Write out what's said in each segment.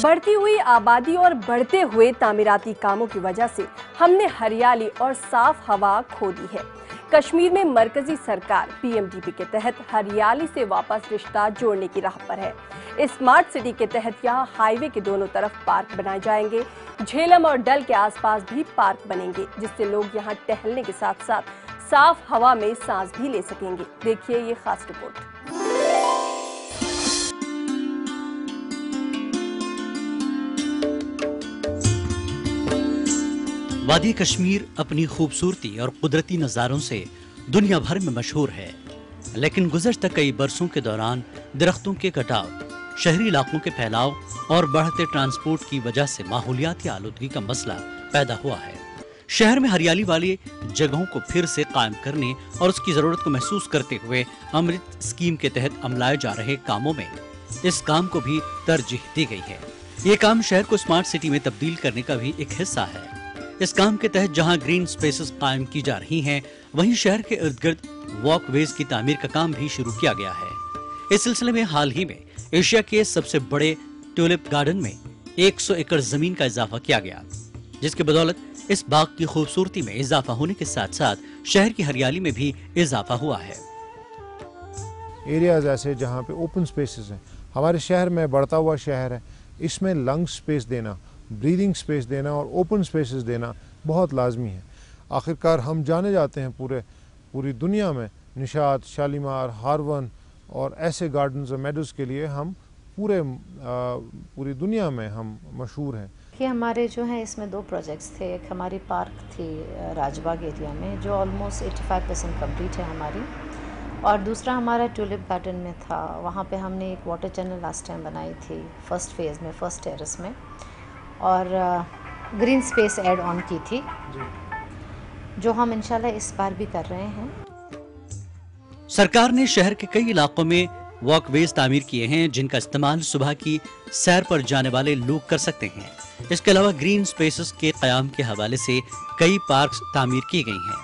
बढ़ती हुई आबादी और बढ़ते हुए तामीराती कामों की वजह से हमने हरियाली और साफ हवा खो दी है। कश्मीर में मरकजी सरकार पीएमडीपी के तहत हरियाली से वापस रिश्ता जोड़ने की राह पर है। स्मार्ट सिटी के तहत यहां हाईवे के दोनों तरफ पार्क बनाए जाएंगे। झेलम और डल के आसपास भी पार्क बनेंगे, जिससे लोग यहां टहलने के साथ साथ साफ हवा में सांस भी ले सकेंगे। देखिए ये खास रिपोर्ट। वादी कश्मीर अपनी खूबसूरती और कुदरती नज़ारों से दुनिया भर में मशहूर है, लेकिन गुज़श्ता कई बरसों के दौरान दरख्तों के कटाव, शहरी इलाकों के फैलाव और बढ़ते ट्रांसपोर्ट की वजह से माहौलियाती आलूदगी का मसला पैदा हुआ है। शहर में हरियाली वाली जगहों को फिर से कायम करने और उसकी जरूरत को महसूस करते हुए अमृत स्कीम के तहत अमलाए जा रहे कामों में इस काम को भी तरजीह दी गई है। ये काम शहर को स्मार्ट सिटी में तब्दील करने का भी एक हिस्सा है। इस काम के तहत जहां ग्रीन स्पेसेस कायम की जा रही हैं, वहीं शहर के इर्द गिर्द वॉकवेज की तामीर का काम भी शुरू किया गया है। इस सिलसिले में हाल ही में एशिया के सबसे बड़े ट्यूलिप गार्डन में 100 एकड़ जमीन का इजाफा किया गया, जिसकी बदौलत इस बाग की खूबसूरती में इजाफा होने के साथ साथ शहर की हरियाली में भी इजाफा हुआ है। एरियाज ऐसे जहाँ पे ओपन स्पेसेस हैं, हमारे शहर में बढ़ता हुआ शहर है, इसमें लंग स्पेस देना, ब्रीदिंग स्पेस देना और ओपन स्पेसेस देना बहुत लाजमी है। आखिरकार हम जाने जाते हैं पूरी दुनिया में निशात, शालीमार, हारवन और ऐसे गार्डन्स और मेडोज़ के लिए हम पूरी दुनिया में हम मशहूर हैं। कि हमारे जो हैं इसमें 2 प्रोजेक्ट्स थे। एक हमारी पार्क थी राजबाग एरिया में, जो ऑलमोस्ट 85% कंप्लीट है हमारी, और दूसरा हमारा ट्यूलिप गार्डन में था। वहाँ पे हमने एक वाटर चैनल लास्ट टाइम बनाई थी फर्स्ट फेज़ में, फर्स्ट टेरेस में, और ग्रीन स्पेस ऐड ऑन की थी, जो हम इंशाल्लाह इस बार भी कर रहे हैं। सरकार ने शहर के कई इलाकों में वॉकवेज तामीर किए हैं, जिनका इस्तेमाल सुबह की सैर पर जाने वाले लोग कर सकते हैं। इसके अलावा ग्रीन स्पेसेस के कयाम के हवाले से कई पार्क्स तामीर की गई हैं,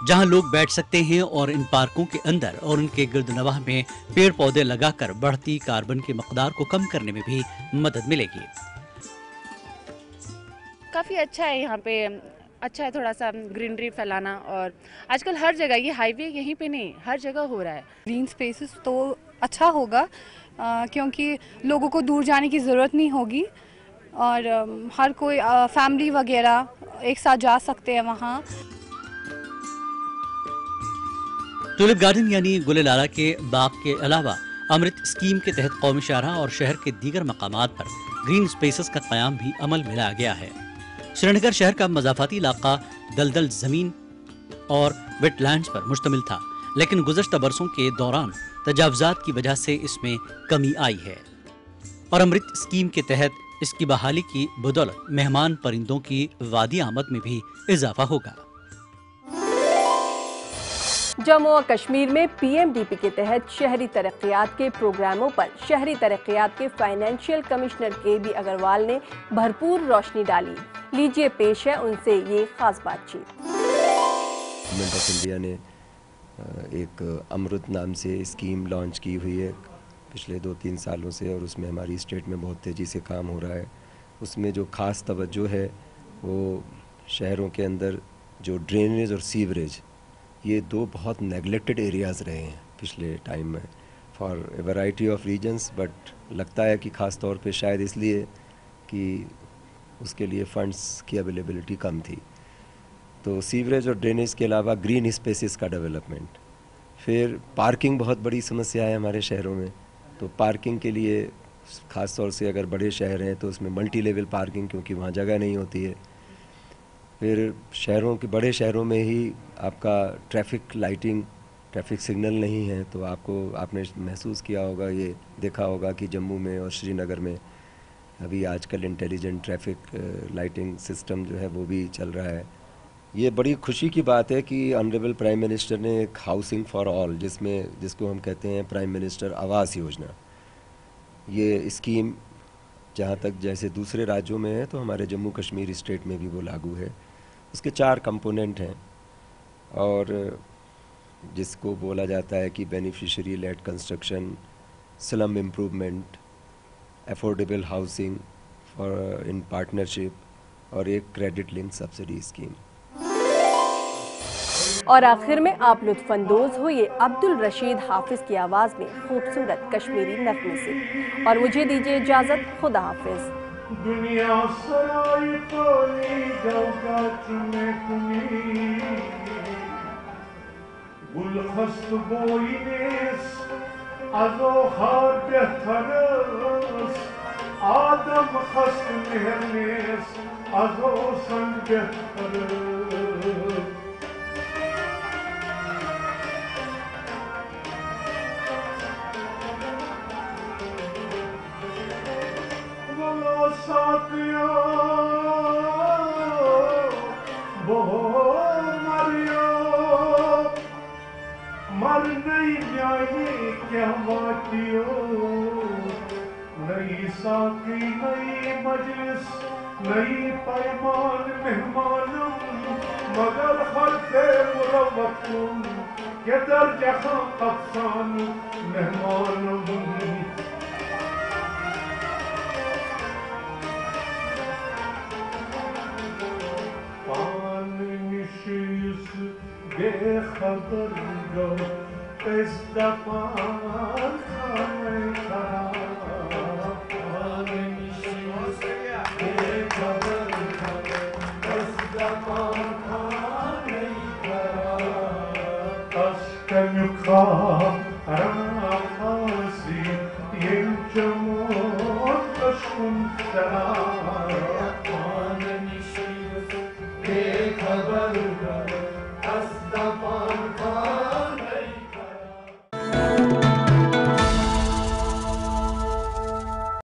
जहां लोग बैठ सकते हैं और इन पार्कों के अंदर और उनके गिरदनवाह में पेड़ पौधे लगाकर बढ़ती कार्बन की मकदार को कम करने में भी मदद मिलेगी। काफ़ी अच्छा है यहाँ पे, अच्छा है थोड़ा सा ग्रीनरी फैलाना। और आजकल हर जगह, ये हाईवे यहीं पे नहीं, हर जगह हो रहा है। ग्रीन स्पेसेस तो अच्छा होगा, क्योंकि लोगों को दूर जाने की ज़रूरत नहीं होगी और हर कोई फैमिली वगैरह एक साथ जा सकते हैं वहाँ। ट्यूलिप गार्डन यानी गुले लाला के बाग के अलावा अमृत स्कीम के तहत कौमी शाहराह और शहर के दीगर मकामात पर ग्रीन स्पेसेस का कयाम भी अमल में लाया गया है। श्रीनगर शहर का मज़ाफ़ाती इलाका दलदल जमीन और वेटलैंड्स पर मुश्तमिल था, लेकिन गुज़श्ता बरसों के दौरान तजावुज़ात की वजह से इसमें कमी आई है और अमृत स्कीम के तहत इसकी बहाली की बदौलत मेहमान परिंदों की वादी आमद में भी इजाफा होगा। जम्मू और कश्मीर में पीएमडीपी के तहत शहरी तरक्कियात के प्रोग्रामों पर शहरी तरक्कियात के फाइनेंशियल कमिश्नर केबी अग्रवाल ने भरपूर रोशनी डाली। लीजिए पेश है उनसे ये खास बातचीत। गवर्नमेंट ऑफ इंडिया ने एक अमृत नाम से स्कीम लॉन्च की हुई है पिछले 2-3 सालों से, और उसमें हमारी स्टेट में बहुत तेज़ी से काम हो रहा है। उसमें जो ख़ास तवज्जो है वो शहरों के अंदर जो ड्रेनेज और सीवरेज, ये 2 बहुत नेगलेक्टेड एरियाज़ रहे हैं पिछले टाइम में for a variety of reasons, but लगता है कि ख़ास तौर पे शायद इसलिए कि उसके लिए फ़ंड्स की अवेलेबिलिटी कम थी। तो सीवरेज और ड्रेनेज के अलावा ग्रीन स्पेसेस का डेवलपमेंट, फिर पार्किंग बहुत बड़ी समस्या है हमारे शहरों में। तो पार्किंग के लिए ख़ास तौर से अगर बड़े शहर हैं तो उसमें मल्टी लेवल पार्किंग, क्योंकि वहाँ जगह नहीं होती है। फिर शहरों के बड़े शहरों में ही आपका ट्रैफिक लाइटिंग, ट्रैफिक सिग्नल नहीं है। तो आपने महसूस किया होगा, ये देखा होगा कि जम्मू में और श्रीनगर में अभी आजकल इंटेलिजेंट ट्रैफिक लाइटिंग सिस्टम जो है वो भी चल रहा है। ये बड़ी खुशी की बात है कि ऑनरेबल प्राइम मिनिस्टर ने एक हाउसिंग फॉर ऑल, जिसको हम कहते हैं प्राइम मिनिस्टर आवास योजना, ये स्कीम जहाँ तक जैसे दूसरे राज्यों में है तो हमारे जम्मू कश्मीर स्टेट में भी वो लागू है। उसके 4 कंपोनेंट हैं, और जिसको बोला जाता है कि beneficiary led construction, slum improvement, affordable housing for in partnership और एक क्रेडिट लिंक सब्सिडी स्कीम। और आखिर में आप लुत्फानंदोज हुए अब्दुल रशीद हाफिज की आवाज में खूबसूरत कश्मीरी नगमे से। और मुझे दीजिए इजाजत, खुदा हाफिज। दुनिया सराय कोली जौगात में कुनी गुल खस्त बोइनेस अजो हार बेहतरस आदम खस्त मेहरनेस अजो संग बेहतरस साथिया बहु मरियो मर नहीं जाए क्या बातियो नई साथी नई मजलिस नई पैमान मेहमानम मगर खर्चे मुरवतुम के दर जहां अफसान मेहमानम बेखबर गो इस दफान खाने बेखबर गो इस दफान खाने अस्तनुखा